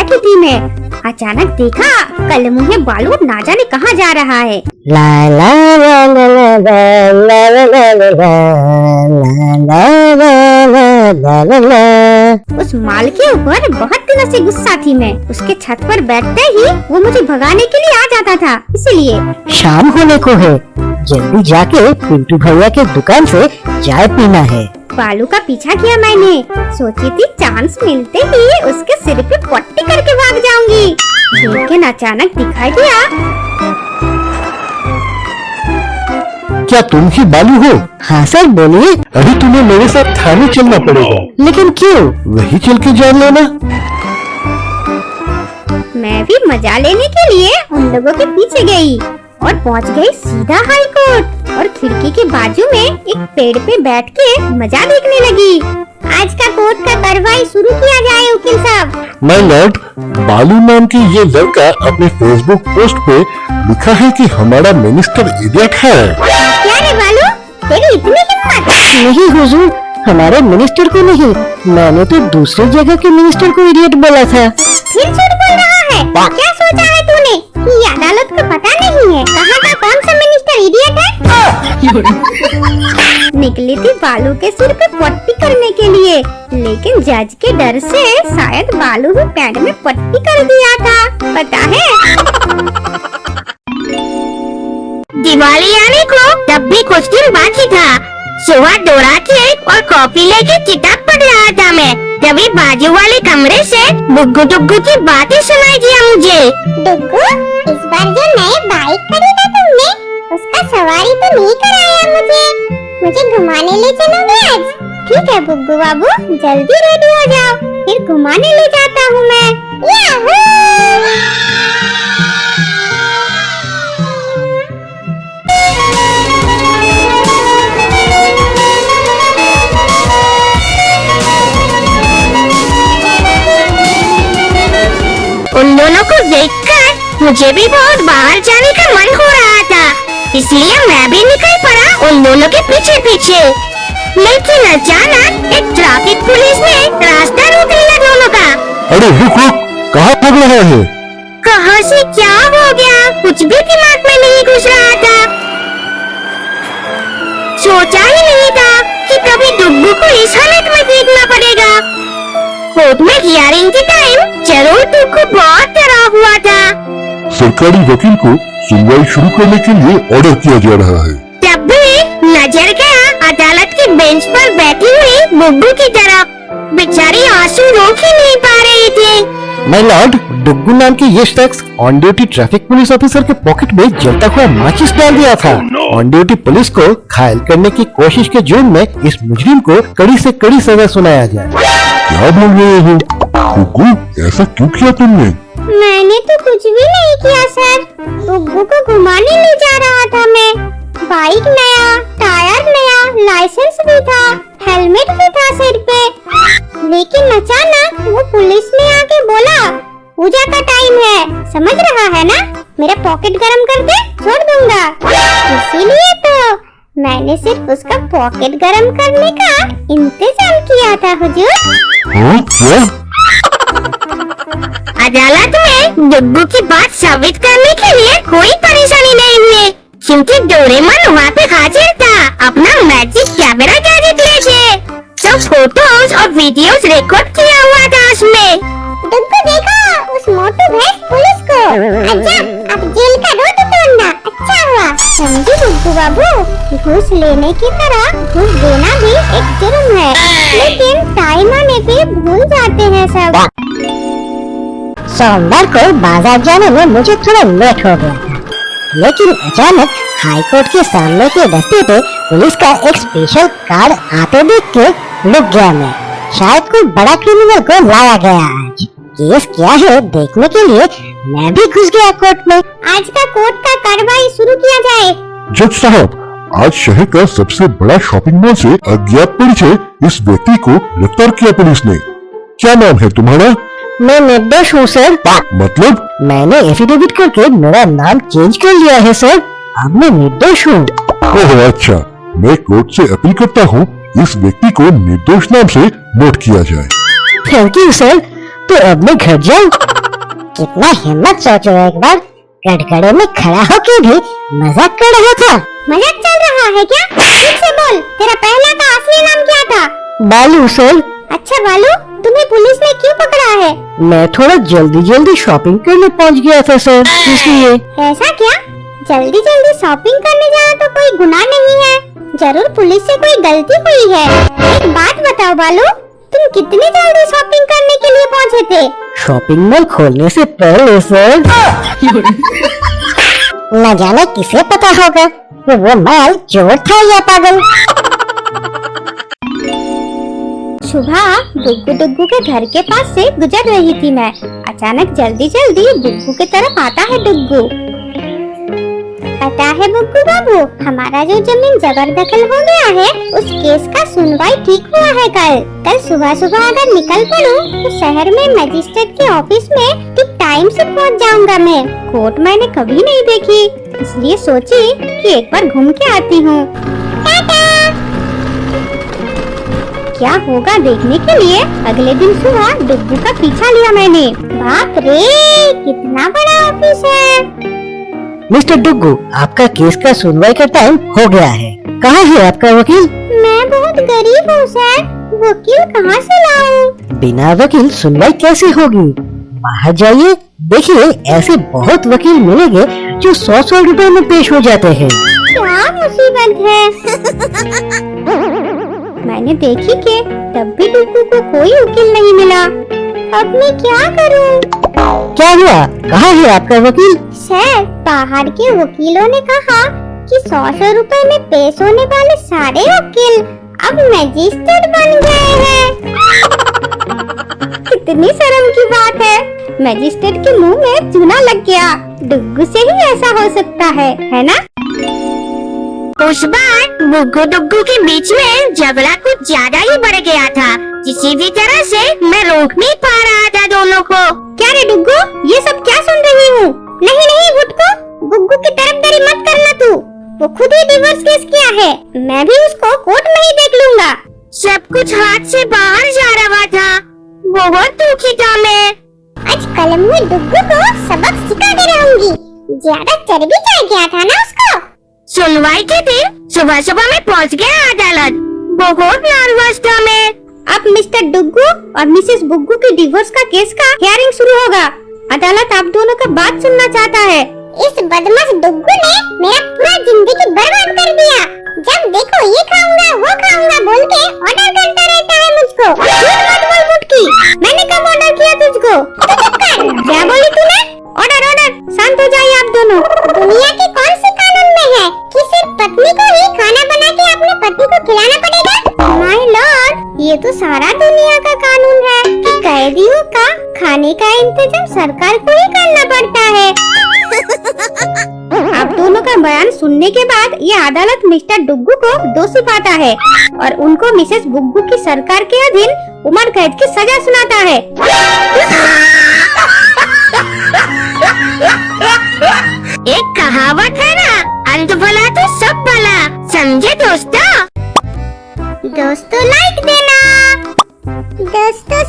बैठी थी मैं, अचानक देखा कल मुझे बालू ना जाने कहाँ जा रहा है। ला ला ला ला ला ला ला ला ला ला ला ला ला। उस माल के ऊपर बहुत दिनों से गुस्सा थी मैं। उसके छत पर बैठते ही वो मुझे भगाने के लिए आ जाता था, इसलिए। शाम होने को है, जल्दी जाके पिंटू भैया के दुकान से चाय पीना है। बालू का पीछा किया मैंने, सोची थी चांस मिलते ही उसके सिर पे पट्टी करके भाग जाऊंगी, लेकिन अचानक दिखाई दिया। क्या तुम ही बालू हो? हाँ सर, बोलिए। अभी तुम्हें मेरे साथ थाने चलना पड़ेगा। लेकिन क्यों? वही चल के जान लेना। मैं भी मजा लेने के लिए उन लोगों के पीछे गई और पहुंच गई सीधा हाई कोर्ट और खिड़की के बाजू में एक पेड़ पे बैठ के मजा देखने लगी। आज का कोर्ट का कार्रवाई शुरू किया जाए वकील साहब। माय लॉर्ड, बालू नाम की ये लड़का अपने फेसबुक पोस्ट पे लिखा है कि हमारा मिनिस्टर इडियट है। क्या रे बालू, तेरी इतनी हिम्मत? नहीं हुजूर, हमारे मिनिस्टर को नहीं, मैंने तो दूसरी जगह के मिनिस्टर को इडियट बोला था। फिर झूठ बोल रहा है। क्या सोचा है तूने कि ये अदालत को पता नहीं है कहाँ का कौन सा मिनिस्टर इडियट है? निकली थी बालू के सिर पे पट्टी करने के लिए, लेकिन जज के डर से शायद बालू भी पैंट में पट्टी कर दिया था, पता है। दिवाली आने को तब भी कुछ दिन बाकी था। सुबह डोरा केक और कॉफी लेके किताब पढ़ रहा था मैं, तभी बाजू वाले कमरे से डुग्गू डुग्गू की बातें सुनाई दिया मुझे। डुग्गू, इस बार जो नए बाइक खरीदा तुमने, उसका सवारी तो नहीं कराया मुझे घुमाने ले चलोगे आज? ठीक है बुग्गू बाबू, जल्दी रेडी हो जाओ, फिर घुमाने ले जाता हूँ मैं। याहू! उन दोनों को देखकर मुझे भी बहुत बाहर जाने का मन हो रहा था, इसलिए मैं भी निकल पड़ा उन दोनों के पीछे पीछे। लेकिन अचानक एक ट्रैफिक पुलिस ने रास्ता रोक लिया दोनों का। अरे रुक रुक, कहाँ भाग रहा है? कहाँ से क्या हो गया, कुछ भी दिमाग में नहीं घुस रहा था। सोचा ही नहीं था कि कभी डुग्गू को इस हालत में देखना पड़ेगा। कोर्ट में हियरिंग के टाइम जरूर डुग्गू बहुत डरा हुआ था। सरकारी वकील को सुनवाई शुरू करने के लिए ऑर्डर किया जा रहा है। तब भी नजर गया अदालत के बेंच पर बैठी हुई डुग्गू की तरफ। बेचारी आंसू रोक ही नहीं पा रही थी। माय लॉर्ड, डुग्गू नाम के ये शख्स on duty traffic police officer के पॉकेट में जलता हुआ माचिस डाल दिया था। ऑन ड्यूटी पुलिस को घायल करने की कोशिश के जुर्म में इस मुजरिम को कड़ी से कड़ी सजा सुनाया जाए। क्या बोल रहे हो डुग्गू, ऐसा क्यों किया तुमने? मैंने तो कुछ भी नहीं किया सर, डुग्गू को घुमाने ले जा रहा था मैं। बाइक नया, टायर नया, लाइसेंस भी था, हेलमेट भी था सिर पे। लेकिन अचानक वो पुलिस ने आके बोला पूजा का टाइम है, समझ रहा है ना, मेरा पॉकेट गरम कर दे, छोड़ दूंगा। इसीलिए तो मैंने सिर्फ उसका पॉकेट गरम करने का इंतजाम किया था हुजूर। हाँ क्या? अदालत में डुग्गू की बात साबित करने के लिए कोई परेशानी नहीं हुई, क्योंकि डोरेमोन वहाँ पे हाजिर था अपना मैजिक कैमरा गैजेट लेके। सब फोटोज और वीडियोस रिकॉर्ड किया हुआ था उसमें। डुग्गू देखो उस मोटू भैंस पुलिस को। अच्छा, अब जेल का रोड तोड़ना अच्छा हुआ, समझी डुग्गू बाबू। घूस लेने की तरह घूस देना भी एक जुर्म है, लेकिन टाइम आने पे भूल जाते हैं सब। सोमवार को बाजार जाने में मुझे थोड़ा लेट हो गया था, लेकिन अचानक हाई कोर्ट के सामने के रास्ते पे पुलिस का एक स्पेशल कार आते देख के रुक गया मैं। शायद कोई बड़ा क्रिमिनल को लाया गया आज। केस क्या है देखने के लिए मैं भी घुस गया कोर्ट में। आज का कोर्ट का कार्रवाई शुरू किया जाए। जज साहब, आज शहर का सबसे बड़ा शॉपिंग मॉल से अज्ञात परिचय इस व्यक्ति को गिरफ्तार किया पुलिस ने। क्या नाम है तुम्हारा? मैं निर्दोष हूँ सर। मतलब? मैंने एफिडेविट करके मेरा नाम चेंज कर लिया है सर, अब मैं निर्दोष हूँ। ओह अच्छा, मैं कोर्ट से अपील करता हूँ इस व्यक्ति को निर्दोष नाम से नोट किया जाए। थैंक यू सर, तो अब मैं घर जाऊँ? कितना हिम्मत सोचो, एक बार कटघरे में खड़ा होके भी मजाक कर रहा था। मजाक चल रहा है क्या? ठीक से बोल, तेरा पहला का असली नाम क्या था? बालू सर। अच्छा बालू, तुम्हें पुलिस ने क्यों पकड़ा है? मैं थोड़ा जल्दी शॉपिंग करने पहुंच गया था सर, इसलिए। ऐसा क्या? जल्दी शॉपिंग करने जाना तो कोई गुनाह नहीं है, जरूर पुलिस से कोई गलती हुई है। एक बात बताओ बालू, तुम कितनी जल्दी शॉपिंग करने के लिए पहुंचे थे? शॉपिंग मॉल खोलने से पहले सर। न जाने किसे पता होगा कि वो माल चोर था या पागल। सुबह डुग्गू डुग्गू के घर के पास से गुजर रही थी मैं, अचानक जल्दी बुग्गू की तरफ आता है डुग्गू। पता है बुग्गू बाबू, हमारा जो जमीन जबरदखल हो गया है, उस केस का सुनवाई ठीक हुआ है। कल सुबह अगर निकल पड़ूं तो शहर में मजिस्ट्रेट के ऑफिस में ठीक टाइम से पहुंच जाऊंगा। मैं कोर्ट मैंने कभी नहीं देखी, इसलिए सोची कि एक बार घूम के आती हूँ। क्या होगा देखने के लिए अगले दिन सुबह डुग्गू का पीछा लिया मैंने। बाप रे, कितना बड़ा ऑफिस है। मिस्टर डुग्गू, आपका केस का सुनवाई का टाइम हो गया है। कहाँ है आपका वकील? मैं बहुत गरीब हूँ सर, वकील कहाँ से लाऊं? बिना वकील सुनवाई कैसे होगी? बाहर जाइए, देखिए ऐसे बहुत वकील मिलेंगे जो 100 रुपए में पेश हो जाते हैं। क्या मुसीबत है। मैंने देखी कि तब भी डुग्गू को कोई वकील नहीं मिला। अब मैं क्या करूं? क्या हुआ? कहाँ है आपका वकील? सर, बाहर के वकीलों ने कहा कि 100 रुपए में पेश होने वाले सारे वकील अब मजिस्ट्रेट बन गए हैं। कितनी शर्म की बात है, मजिस्ट्रेट के मुंह में चूना लग गया। डुग्गू से ही ऐसा हो सकता है ना? उस बार बुग्गू डुग्गू के बीच में झगड़ा कुछ ज्यादा ही बढ़ गया था। किसी भी तरह से मैं रोक नहीं पा रहा था दोनों को। क्या रे डुग्गू, ये सब क्या सुन रही हूँ? नहीं गुटको, बुग्गू की तरफदारी मत करना तू। वो खुद ही डिवोर्स केस किया है, मैं भी उसको कोर्ट में ही देख लूंगा। सब कुछ हाथ से बाहर जा रहा था, बहुत दुखी था मैं। आज कल मैं डुग्गू को सबक सिखा के रहूंगी। ज्यादा चर्बी चढ़ गया था ना उसको। सुनवाई के दिन सुबह में पहुंच गया अदालत, बहुत नर्वस था मैं। अब मिस्टर डुग्गू और मिसेस बुग्गू की डिवोर्स का केस का हियरिंग शुरू होगा। अदालत आप दोनों का बात सुनना चाहता है। इस बदमाश डुग्गू ने मेरा पूरा जिंदगी बर्बाद कर दिया। जब देखो ये खाऊंगा वो खाऊंगा बोल के ऑर्डर करता रहता है मुझको। झूठ मत बोल मुटकी, मैंने कब ऑर्डर किया तुझको? तो चुप कर, क्या बोली तूने? ऑर्डर, शांत हो जाइए आप दोनों। दुनिया के कौन से कानून में है कि सिर्फ पत्नी को ही खाना बना के अपने पति को खिलाना पड़ेगा? माय लॉर्ड, ये तो सारा दुनिया का कानून है कि कैदियों का खाने का इंतजाम सरकार को ही करना पड़ता है। आप दोनों का बयान सुनने के बाद ये अदालत मिस्टर डुग्गू को दोषी पाता है और उनको मिसेस बुग्गू की सरकार के अधीन उम्र कैद की सजा सुनाता है। एक कहावत है ना, अंत भला तो सब भला, समझे दोस्तों? दोस्तों लाइक देना, दोस्तों